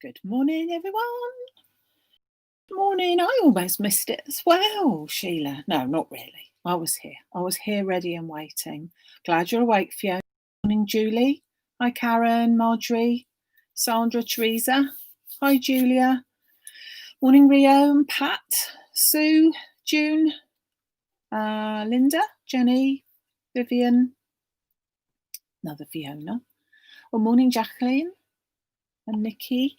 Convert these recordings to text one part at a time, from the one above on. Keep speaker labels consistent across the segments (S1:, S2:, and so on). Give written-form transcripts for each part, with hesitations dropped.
S1: Good morning, everyone. Morning. I almost missed it as well, Sheila. No, not really. I was here. I was here ready and waiting. Glad you're awake, Fiona. Morning, Julie. Hi, Karen, Marjorie, Sandra, Teresa. Hi, Julia. Morning, Rio and Pat, Sue, June, Linda, Jenny, Vivian, another Fiona. Well, morning, Jacqueline and Nikki.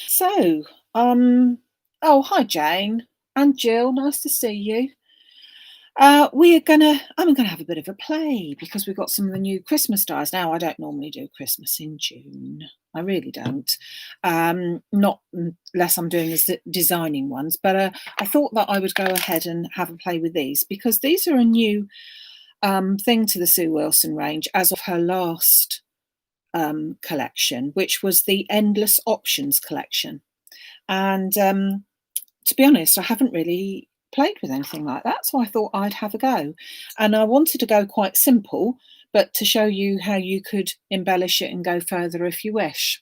S1: So, oh, hi, Jane and Jill. Nice to see you. I'm gonna have a bit of a play because we've got some of the new Christmas dies. Now, I don't normally do Christmas in June. I really don't. Not unless I'm doing designing ones. But I thought that I would go ahead and have a play with these because these are a new thing to the Sue Wilson range as of her last collection, which was the Endless Options collection. And to be honest, I haven't really played with anything like that, so I thought I'd have a go. And I wanted to go quite simple, but to show you how you could embellish it and go further if you wish.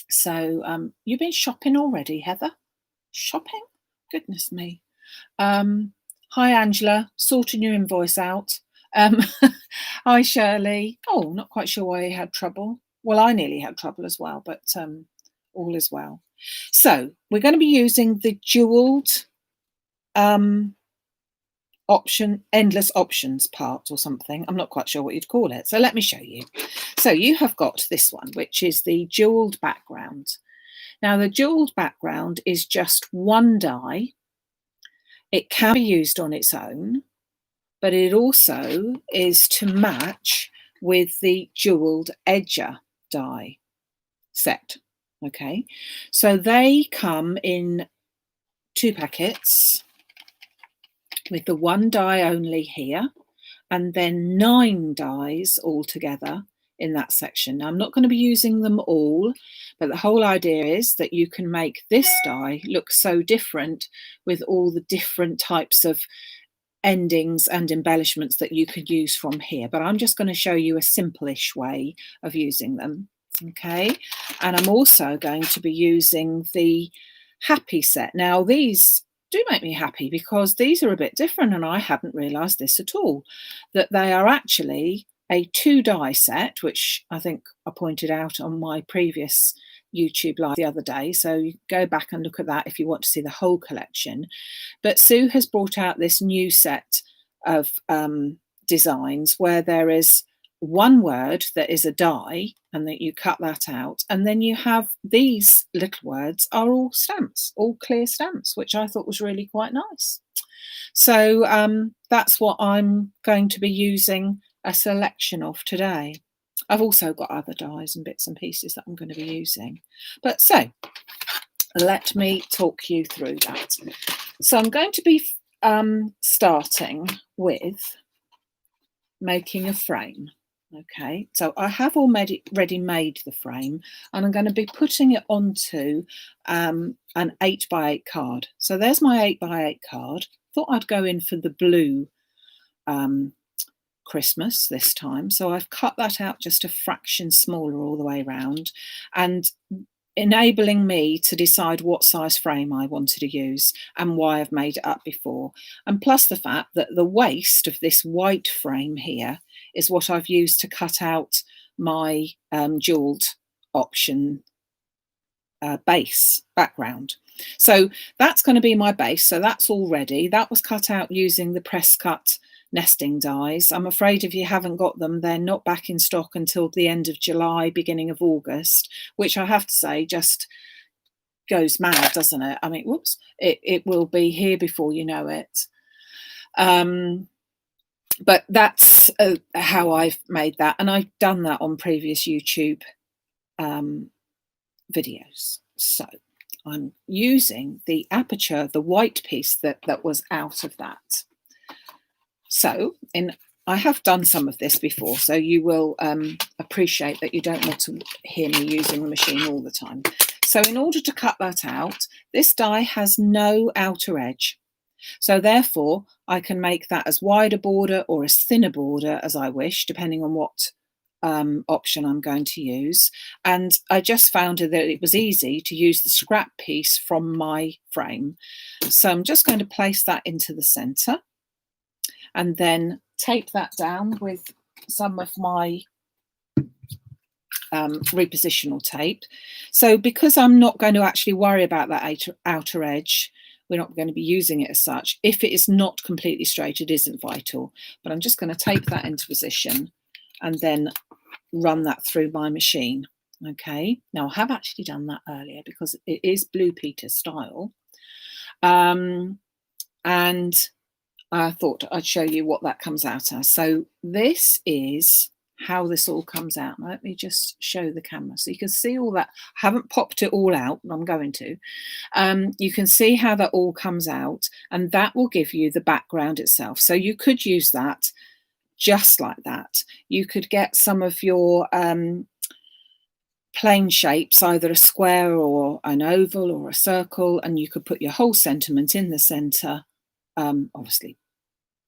S1: So you've been shopping already, Heather? Shopping? Goodness me. Hi, Angela. Sorting your invoice out. Hi, Shirley. Oh, not quite sure why you had trouble. Well, I nearly had trouble as well, but all is well. So we're going to be using the jeweled endless options part or something. I'm not quite sure what you'd call it. So let me show you. So you have got this one, which is the jeweled background. Now the jeweled background is just one die. It can be used on its own, but it also is to match with the jeweled edger die set. Okay, so they come in 2 packets with the 1 die only here, and then 9 dies altogether in that section. Now, I'm not going to be using them all, but the whole idea is that you can make this die look so different with all the different types of endings and embellishments that you could use from here. But I'm just going to show you a simple-ish way of using them. Okay, and I'm also going to be using the happy set. Now these do make me happy because these are a bit different, and I hadn't realized this at all, that they are actually a 2 die set, which I think I pointed out on my previous YouTube live the other day, so you go back and look at that if you want to see the whole collection. But Sue has brought out this new set of designs where there is one word that is a die, and that you cut that out, and then you have these little words are all stamps, all clear stamps, which I thought was really quite nice. So that's what I'm going to be using a selection of today. I've also got other dies and bits and pieces that I'm going to be using, but so let me talk you through that. So I'm going to be starting with making a frame. Okay, so I have already made the frame, and I'm going to be putting it onto an 8x8 card. So there's my 8x8 card. Thought I'd go in for the blue Christmas this time, so I've cut that out just a fraction smaller all the way around, and enabling me to decide what size frame I wanted to use and why I've made it up before. And plus the fact that the waist of this white frame here is what I've used to cut out my jeweled option base background. So that's going to be my base. So that's all ready. That was cut out using the press cut nesting dies. I'm afraid if you haven't got them, they're not back in stock until the end of July, beginning of August, which I have to say just goes mad, doesn't it? I mean, whoops, it will be here before you know it. But that's how I've made that, and I've done that on previous YouTube videos. So I'm using the aperture, the white piece that was out of that. So I have done some of this before, so you will appreciate that you don't want to hear me using the machine all the time. So in order to cut that out, this die has no outer edge. So therefore, I can make that as wide a border or as thin a border as I wish, depending on what option I'm going to use, and I just found that it was easy to use the scrap piece from my frame. So I'm just going to place that into the center and then tape that down with some of my repositional tape. So because I'm not going to actually worry about that outer edge, we're not going to be using it as such. If it is not completely straight, it isn't vital, but I'm just going to tape that into position and then run that through my machine. Okay, now I have actually done that earlier because it is Blue Peter style, and I thought I'd show you what that comes out as. So this is how this all comes out. Let me just show the camera so you can see all that. I haven't popped it all out, but I'm going to. You can see how that all comes out, and that will give you the background itself. So you could use that just like that. You could get some of your plain shapes, either a square or an oval or a circle, and you could put your whole sentiment in the center, obviously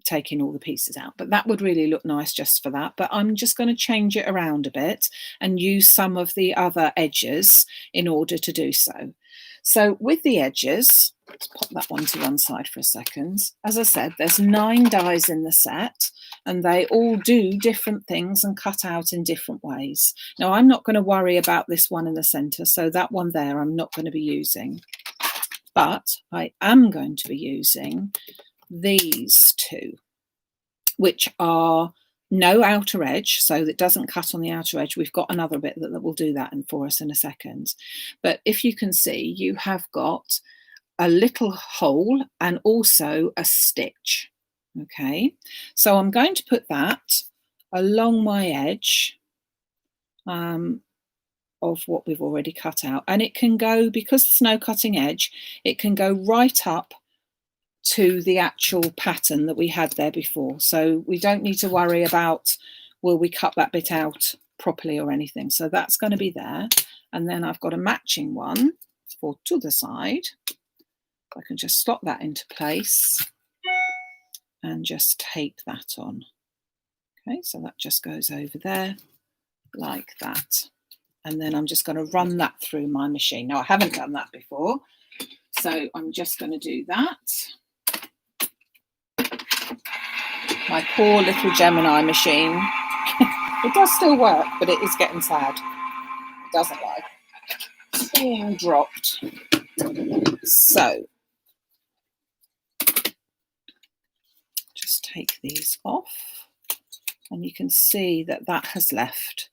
S1: taking all the pieces out, but that would really look nice just for that. But I'm just going to change it around a bit and use some of the other edges in order to do so. So with the edges, let's pop that one to one side for a second. As I said, there's 9 dies in the set, and they all do different things and cut out in different ways. Now, I'm not going to worry about this one in the center, so that one there I'm not going to be using, but I am going to be using these two, which are no outer edge, so that doesn't cut on the outer edge. We've got another bit that will do that for us in a second. But if you can see, you have got a little hole and also a stitch. Okay, so I'm going to put that along my edge of what we've already cut out, and it can go, because it's no cutting edge, it can go right up to the actual pattern that we had there before. So we don't need to worry about, will we cut that bit out properly or anything. So that's going to be there. And then I've got a matching one for to the side. I can just slot that into place and just tape that on. Okay, so that just goes over there like that. And then I'm just going to run that through my machine. Now, I haven't done that before, so I'm just going to do that. My poor little Gemini machine. It does still work, but it is getting sad. It doesn't like. It's all dropped. So just take these off, and you can see that that has left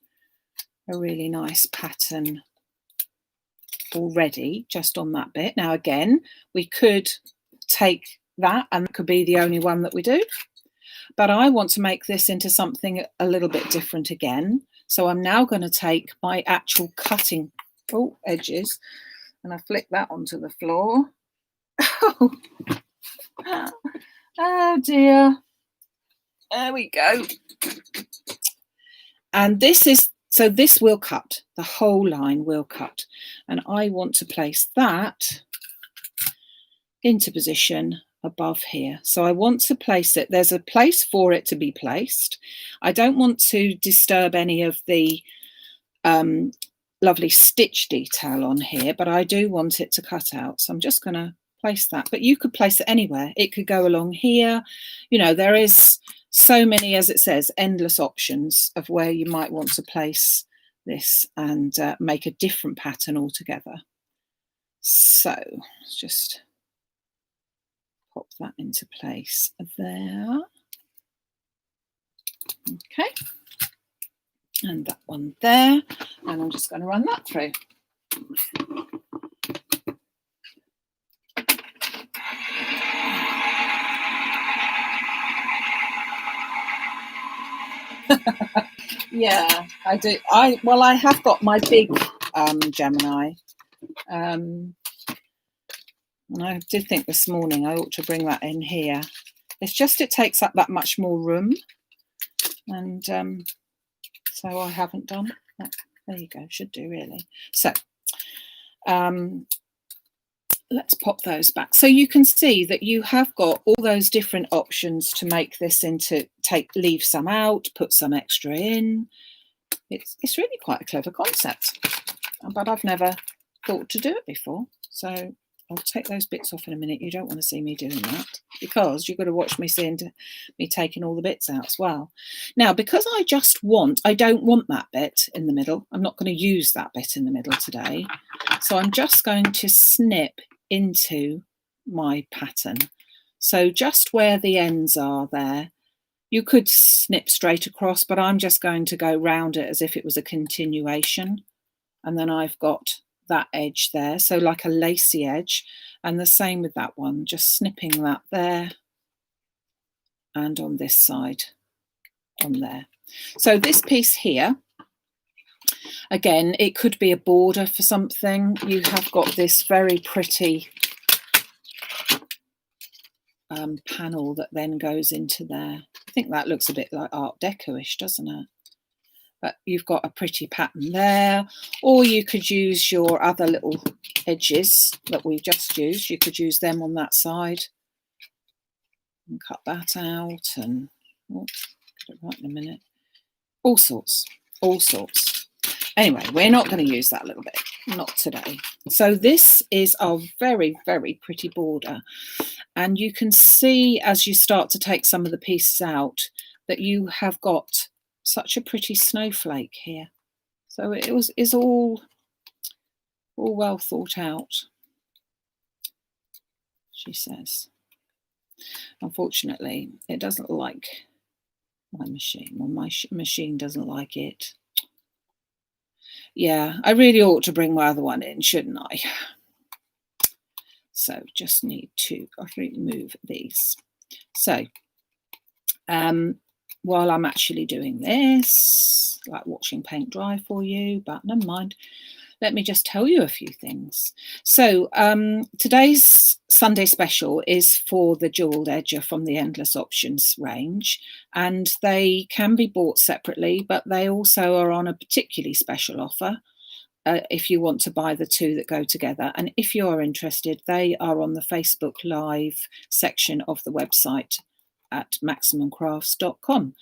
S1: a really nice pattern already just on that bit. Now again, we could take that and that could be the only one that we do, but I want to make this into something a little bit different again. So I'm now going to take my actual cutting edges, and I flick that onto the floor. Oh dear. There we go. And this is, so this will cut, the whole line will cut. And I want to place that into position above here. So I want to place it, there's a place for it to be placed. I don't want to disturb any of the lovely stitch detail on here, but I do want it to cut out. So I'm just going to place that, but you could place it anywhere. It could go along here. You know, there is so many, as it says, endless options of where you might want to place this and make a different pattern altogether. So let's just pop that into place there. Okay, and that one there, and I'm just going to run that through. Yeah, I do. Well, I have got my big Gemini. And I did think this morning I ought to bring that in here. It's just it takes up that much more room, and so I haven't done that. There you go, should do really. So let's pop those back. So you can see that you have got all those different options to make this into, leave some out, put some extra in, It's really quite a clever concept, but I've never thought to do it before. So I'll take those bits off in a minute. You don't want to see me doing that because you've got to watch me me taking all the bits out as well. Now, because I don't want that bit in the middle. I'm not going to use that bit in the middle today. So I'm just going to snip into my pattern. So just where the ends are there, you could snip straight across, but I'm just going to go round it as if it was a continuation. And then I've got that edge there, so like a lacy edge, and the same with that one, just snipping that there and on this side on there. So this piece here, again, it could be a border for something. You have got this very pretty panel that then goes into there. I think that looks a bit like Art Deco-ish, doesn't it? But you've got a pretty pattern there, or you could use your other little edges that we've just used. You could use them on that side and cut that out, and get it right in a minute. All sorts. Anyway, we're not going to use that little bit, not today. So this is our very, very pretty border, and you can see as you start to take some of the pieces out that you have got such a pretty snowflake here. So is all well thought out, she says. Unfortunately, it doesn't like my machine, or my machine doesn't like it. Yeah, I really ought to bring my other one in, shouldn't I? So just need to remove these. So while I'm actually doing this, like watching paint dry for you, but never mind. Let me just tell you a few things. So today's Sunday special is for the jewelled edger from the Endless Options range, and they can be bought separately, but they also are on a particularly special offer if you want to buy the two that go together. And if you're interested, they are on the Facebook Live section of the website at maximumcrafts.com.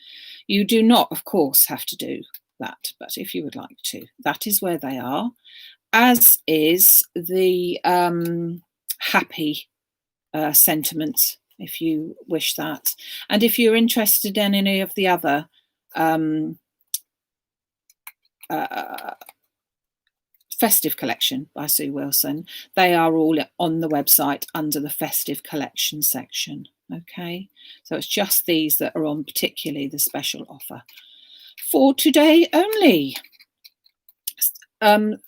S1: You do not, of course, have to do that, but if you would like to, that is where they are, as is the happy sentiment, if you wish that. And if you're interested in any of the other Festive Collection by Sue Wilson, they are all on the website under the Festive Collection section. Okay, so it's just these that are on particularly the special offer for today only. The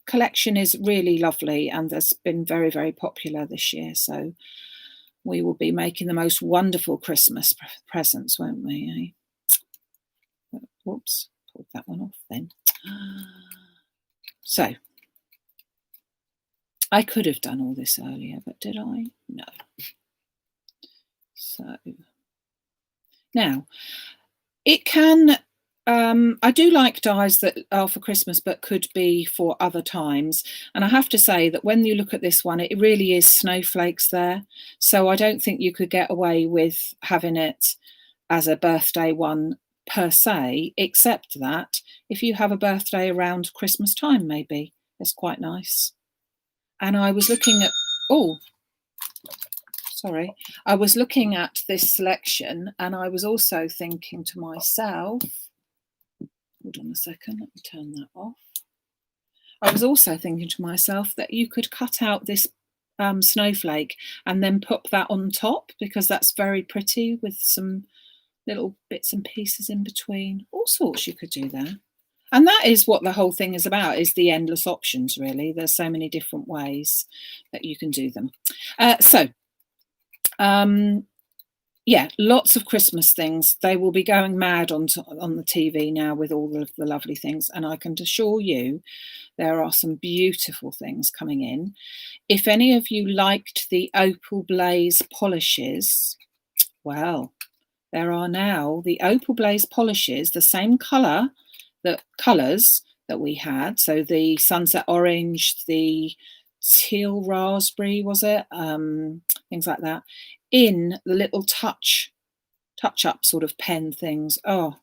S1: collection is really lovely and has been very, very popular this year, so we will be making the most wonderful Christmas presents, won't we? Eh? Whoops, pulled that one off then. So I could have done all this earlier, but did I? No. So now it can, I do like dies that are for Christmas but could be for other times. And I have to say that when you look at this one, it really is snowflakes there. So I don't think you could get away with having it as a birthday one per se, except that if you have a birthday around Christmas time, maybe it's quite nice. And I was looking at, I was looking at this selection, and I was also thinking to myself, hold on a second, let me turn that off. I was also thinking to myself that you could cut out this snowflake and then put that on top, because that's very pretty with some little bits and pieces in between. All sorts you could do there. And that is what the whole thing is about, is the endless options, really. There's so many different ways that you can do them. Yeah, lots of Christmas things. They will be going mad on the TV now with all of the lovely things. And I can assure you there are some beautiful things coming in. If any of you liked the Opal Blaze polishes, well, there are now the Opal Blaze polishes, the same colours that we had. So the sunset orange, the teal raspberry, was it? Things like that, in the little touch up sort of pen things. Oh,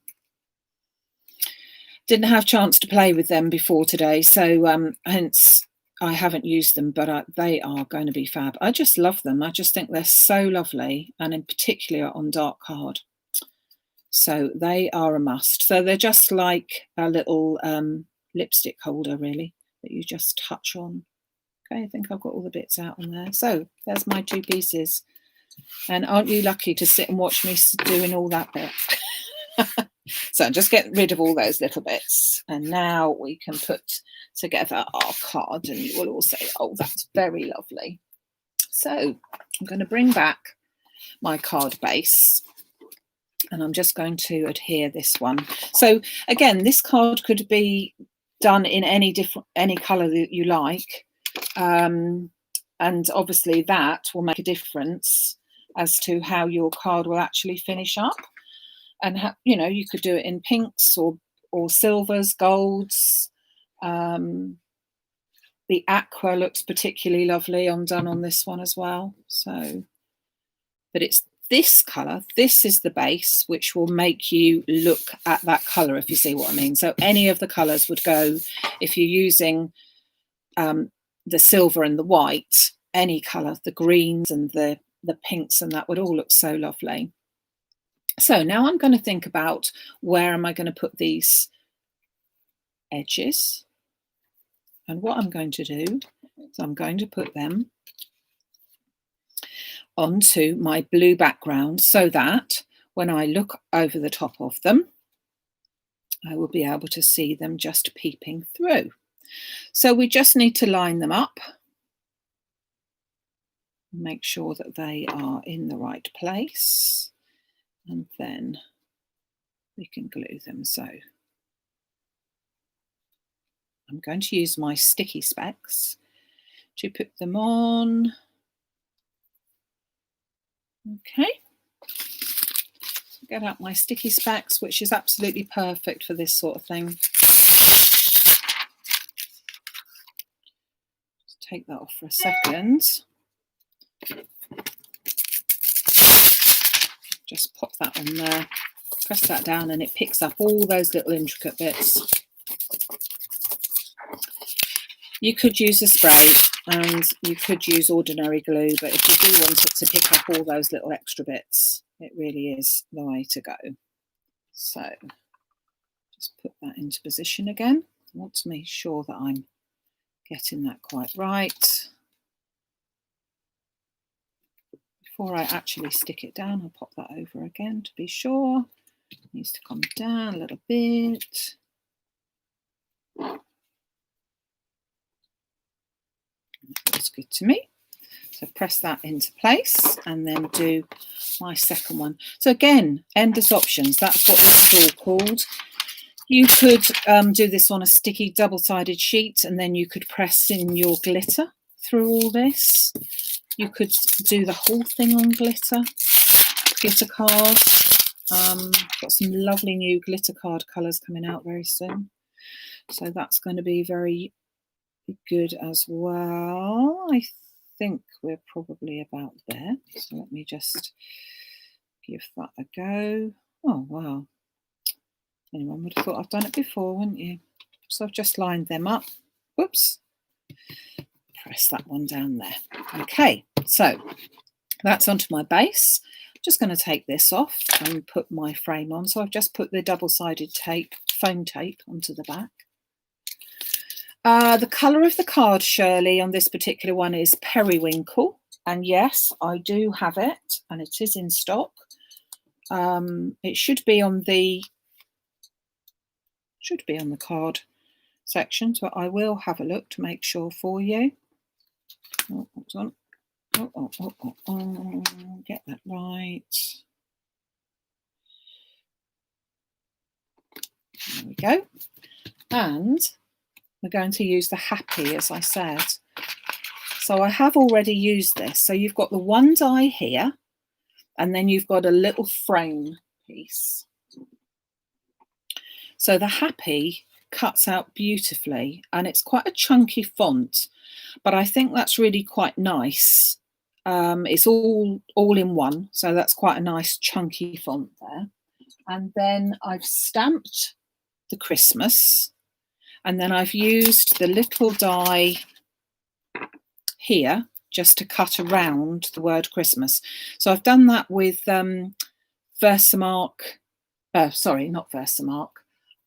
S1: Didn't have a chance to play with them before today, so hence I haven't used them, but they are going to be fab. I just love them. I just think they're so lovely, and in particular on dark card. So they are a must. So they're just like a little lipstick holder, really, that you just touch on. Okay, I think I've got all the bits out on there. So there's my 2 pieces. And aren't you lucky to sit and watch me doing all that bit? So just get rid of all those little bits. And now we can put together our card, and you will all say, oh, that's very lovely. So I'm going to bring back my card base, and I'm just going to adhere this one. So again, this card could be done in any colour that you like. And obviously that will make a difference as to how your card will actually finish up. And you could do it in pinks or silvers, golds. The aqua looks particularly lovely done on this one as well. So, but it's this colour. This is the base, which will make you look at that colour, if you see what I mean. So any of the colours would go, if you're using the silver and the white, any colour, the greens and the pinks, and that would all look so lovely. So now I'm going to think about where am I going to put these edges, and what I'm going to do is I'm going to put them onto my blue background, so that when I look over the top of them, I will be able to see them just peeping through. So we just need to line them up, make sure that they are in the right place, and then we can glue them. So I'm going to use my sticky specs to put them on. Okay, get out my sticky specs, which is absolutely perfect for this sort of thing. Just take that off for a second. Just pop that on there, press that down, and it picks up all those little intricate bits. You could use a spray and you could use ordinary glue, but if you do want it to pick up all those little extra bits, it really is the way to go. So just put that into position again. I want to make sure that I'm getting that quite right. Before I actually stick it down, I'll pop that over again to be sure. It needs to come down a little bit. That looks good to me. So press that into place and then do my second one. So again, endless options. That's what this is all called. You could do this on a sticky double-sided sheet, and then you could press in your glitter through all this. You could do the whole thing on glitter cards. Got some lovely new glitter card colours coming out very soon. So that's going to be very good as well. I think we're probably about there. So let me just give that a go. Oh, wow. Anyone would have thought I've done it before, wouldn't you? So I've just lined them up. Whoops. Press that one down there. Okay, so that's onto my base. I'm just going to take this off and put my frame on. So I've just put the double-sided tape, foam tape, onto the back. The colour of the card, Shirley, on this particular one is Periwinkle. And yes, I do have it, and it is in stock. It should be on the card section, so I will have a look to make sure for you. Oh, hold on. Get that right. There we go. And we're going to use the Happy, as I said. So I have already used this. So you've got the one die here, and then you've got a little frame piece. So the Happy cuts out beautifully, and it's quite a chunky font, but I think that's really quite nice. It's all in one, so that's quite a nice chunky font there. And then I've stamped the Christmas, and then I've used the little die here just to cut around the word Christmas. So I've done that with Versamark, sorry, not Versamark,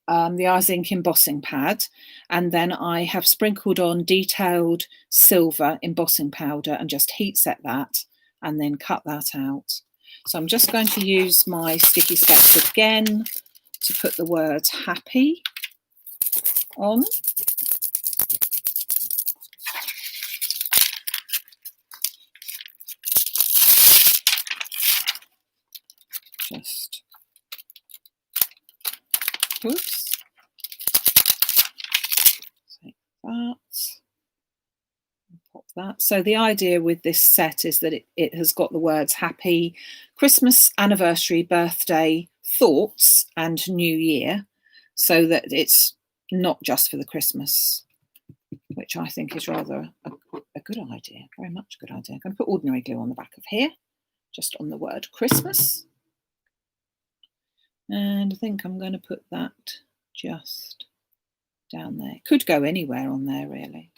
S1: the Eyes Ink embossing pad, and then I have sprinkled on detailed silver embossing powder and just heat set that and then cut that out. So I'm just going to use my sticky steps again to put the word happy on. Just, oops, take that, pop that. So the idea with this set is that it has got the words happy, Christmas, anniversary, birthday, thoughts, and New Year, so that it's not just for the Christmas, which I think is rather a good idea, very much a good idea. I'm going to put ordinary glue on the back of here, just on the word Christmas. And I think I'm going to put that just down there. It could go anywhere on there, really.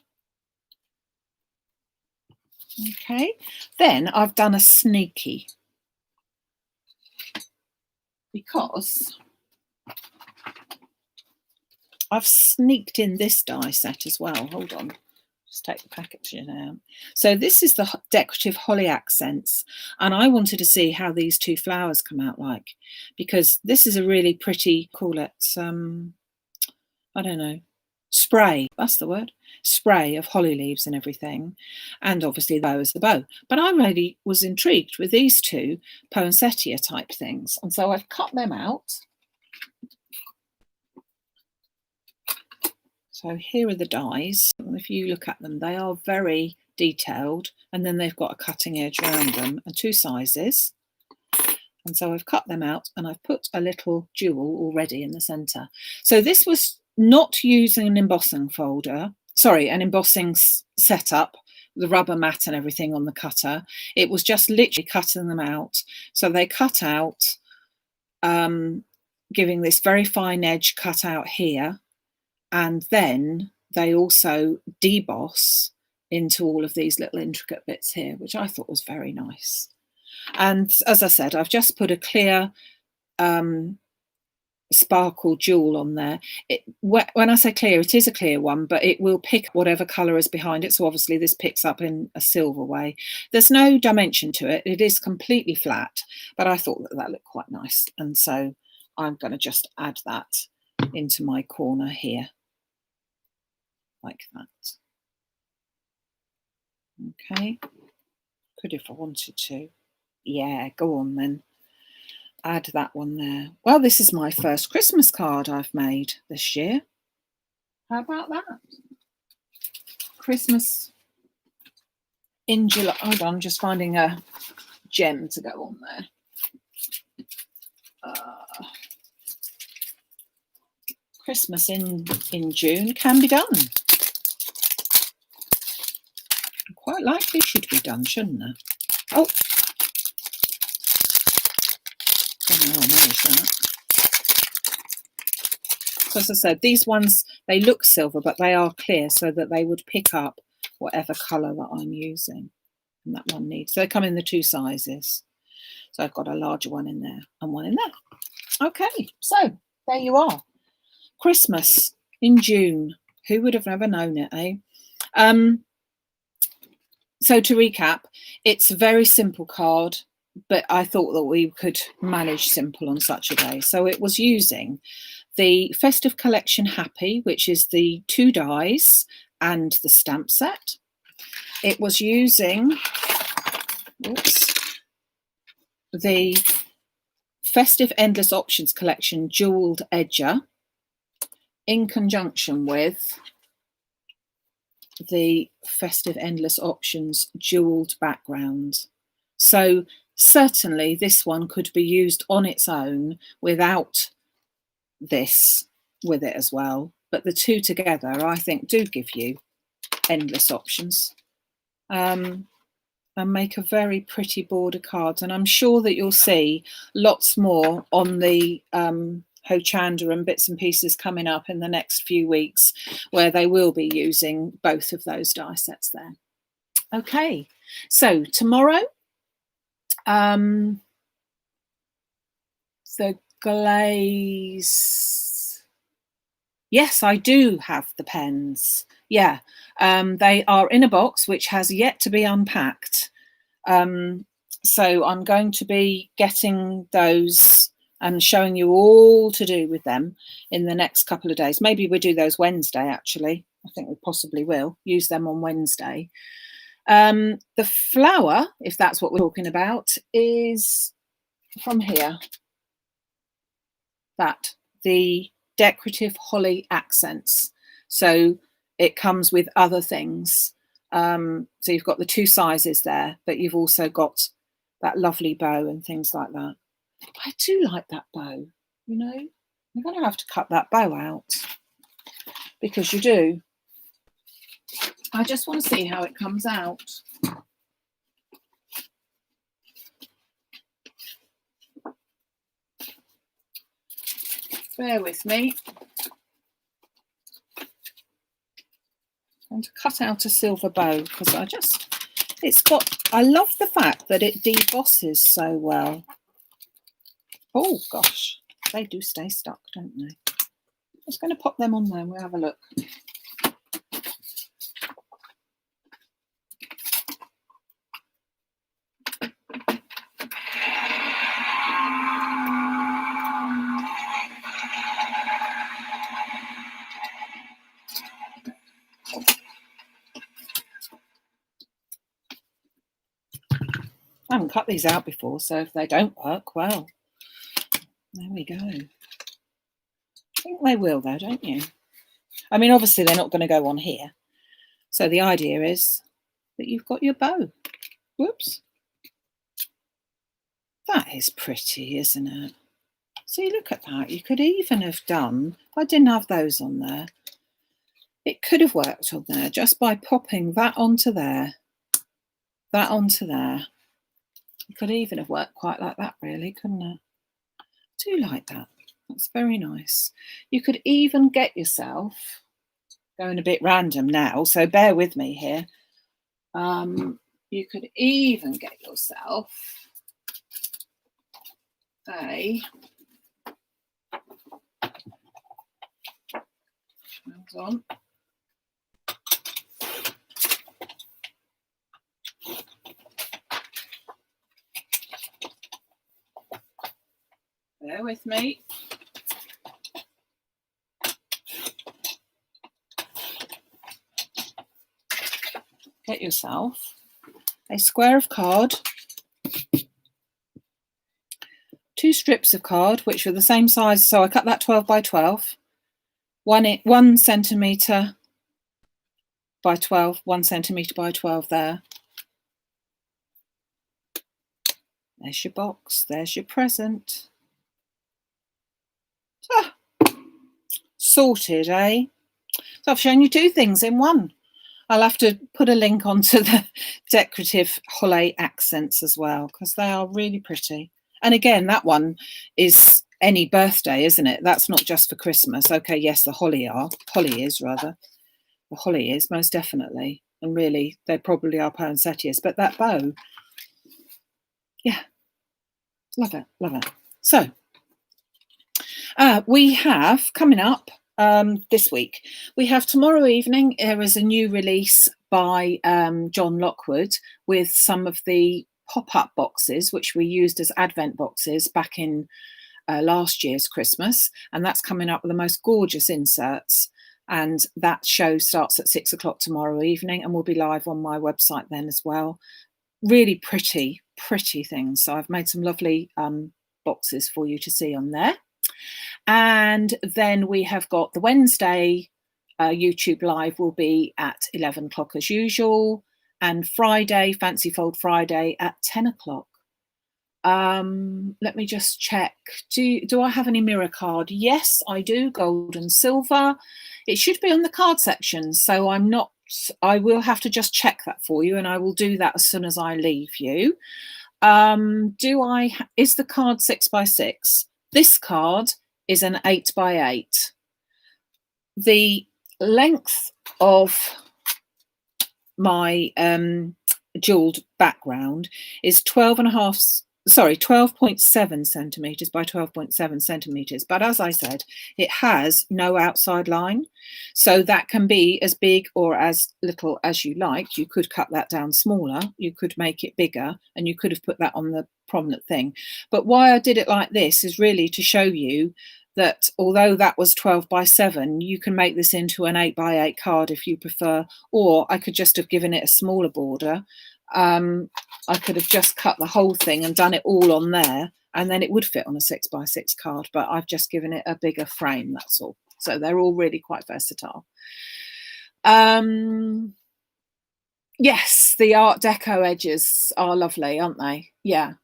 S1: Okay, then I've done a sneaky, because I've sneaked in this die set as well. Hold on, just take the packaging out. So this is the decorative holly accents, and I wanted to see how these two flowers come out like, because this is a really pretty, call it, I don't know, spray, that's the word, spray of holly leaves and everything, and obviously the bow is the bow. But I really was intrigued with these two poinsettia type things, and so I've cut them out. So here are the dies. If you look at them, they are very detailed, and then they've got a cutting edge around them and two sizes. And so I've cut them out and I've put a little jewel already in the centre. So this was not using an embossing folder, sorry, an embossing setup, the rubber mat and everything on the cutter. It was just literally cutting them out. So they cut out, giving this very fine edge cut out here. And then they also deboss into all of these little intricate bits here, which I thought was very nice. And as I said, I've just put a clear sparkle jewel on there. When I say clear, it is a clear one, but it will pick whatever colour is behind it. So obviously this picks up in a silver way. There's no dimension to it. It is completely flat, but I thought that looked quite nice. And so I'm going to just add that into my corner here, like that. Okay, could if I wanted to. Yeah, go on then. Add that one there. Well, this is my first Christmas card I've made this year. How about that? Christmas in July. Hold on, I'm just finding a gem to go on there. Christmas in June can be done. Quite likely should be done, shouldn't it? Oh, don't know how I managed that. So as I said, these ones, they look silver, but they are clear so that they would pick up whatever colour that I'm using. And that one needs, so they come in the two sizes. So I've got a larger one in there and one in there. Okay, so there you are. Christmas in June. Who would have never known it, eh? So to recap, it's a very simple card, but I thought that we could manage simple on such a day. So it was using the Festive Collection Happy, which is the two dies and the stamp set. It was using the Festive Endless Options Collection Jeweled Edger in conjunction with the Festive Endless Options Jeweled Background. So certainly this one could be used on its own without this with it as well, but the two together I think do give you endless options and make a very pretty border card. And I'm sure that you'll see lots more on the Hochanda and bits and pieces coming up in the next few weeks where they will be using both of those die sets there. Okay, so tomorrow, the glaze. Yes, I do have the pens. Yeah, they are in a box which has yet to be unpacked. So I'm going to be getting those and showing you all to do with them in the next couple of days. Maybe we'll do those Wednesday, actually. I think we possibly will use them on Wednesday. The flower, if that's what we're talking about, is from here. The decorative holly accents. So it comes with other things. So you've got the two sizes there, but you've also got that lovely bow and things like that. I do like that bow, you know. I'm going to have to cut that bow out because you do. I just want to see how it comes out. Bear with me. I'm going to cut out a silver bow because I love the fact that it debosses so well. Oh gosh, they do stay stuck, don't they? I'm just going to pop them on there and we'll have a look. I haven't cut these out before, so if they don't work, well, there we go. I think they will though, don't you? I mean, obviously they're not going to go on here. So the idea is that you've got your bow. Whoops. That is pretty, isn't it? See, look at that. You could even have done, if I didn't have those on there, it could have worked on there just by popping that onto there, that onto there. It could even have worked quite like that, really, couldn't it? I do like that. That's very nice. You could even get yourself, going a bit random now, so bear with me here. You could even get yourself a, hold on. Bear with me. Get yourself a square of card, 2 strips of card, which are the same size. So I cut that 12 by 12, 1 centimetre by 12, 1 centimetre by 12 there. There's your box, there's your present. Ah, sorted, eh? So I've shown you 2 things in one. I'll have to put a link onto the decorative holly accents as well, because they are really pretty. And again, that one is any birthday, isn't it? That's not just for Christmas. Okay, yes, the holly is most definitely. And really, they probably are poinsettias. But that bow, yeah, love it, love it. So we have coming up this week, we have tomorrow evening, there is a new release by John Lockwood with some of the pop-up boxes, which we used as Advent boxes back in last year's Christmas. And that's coming up with the most gorgeous inserts. And that show starts at 6 o'clock tomorrow evening and will be live on my website then as well. Really pretty, pretty things. So I've made some lovely boxes for you to see on there. And then we have got the Wednesday YouTube live will be at 11 o'clock as usual, and Friday, Fancy Fold Friday at 10 o'clock. Let me just check. Do I have any mirror card? Yes, I do. Gold and silver. It should be on the card section, so I will have to just check that for you, and I will do that as soon as I leave you. Is the card 6 by 6? This card is an 8x8. The length of my jeweled background is 12.7 centimeters by 12.7 centimeters. But as I said, it has no outside line. So that can be as big or as little as you like. You could cut that down smaller. You could make it bigger, and you could have put that on the prominent thing. But why I did it like this is really to show you that although that was 12x7, you can make this into an 8x8 card if you prefer, or I could just have given it a smaller border. I could have just cut the whole thing and done it all on there, and then it would fit on a 6x6 card, but I've just given it a bigger frame, that's all. So they're all really quite versatile. Yes, the Art Deco edges are lovely, aren't they? Yeah.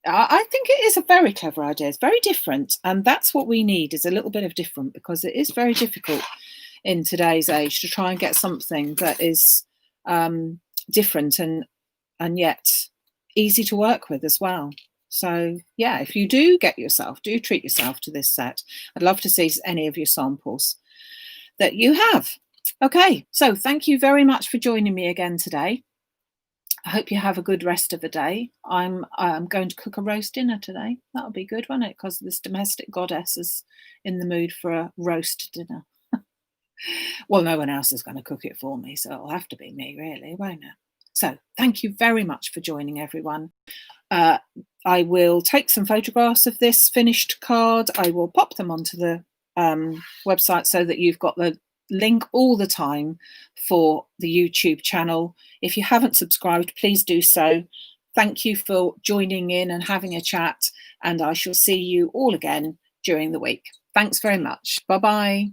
S1: I think it is a very clever idea. It's very different, and that's what we need, is a little bit of different, because it is very difficult in today's age to try and get something that is different and yet easy to work with as well. So yeah, if you do treat yourself to this set. I'd love to see any of your samples that you have. Okay, so thank you very much for joining me again today. I hope you have a good rest of the day. I'm going to cook a roast dinner today. That'll be good, won't it? Because this domestic goddess is in the mood for a roast dinner. Well, no one else is going to cook it for me, so it'll have to be me, really, won't it? So thank you very much for joining, everyone. I will take some photographs of this finished card. I will pop them onto the website so that you've got the link all the time for the YouTube channel. If you haven't subscribed, please do so. Thank you for joining in and having a chat, and I shall see you all again during the week. Thanks very much. Bye-bye.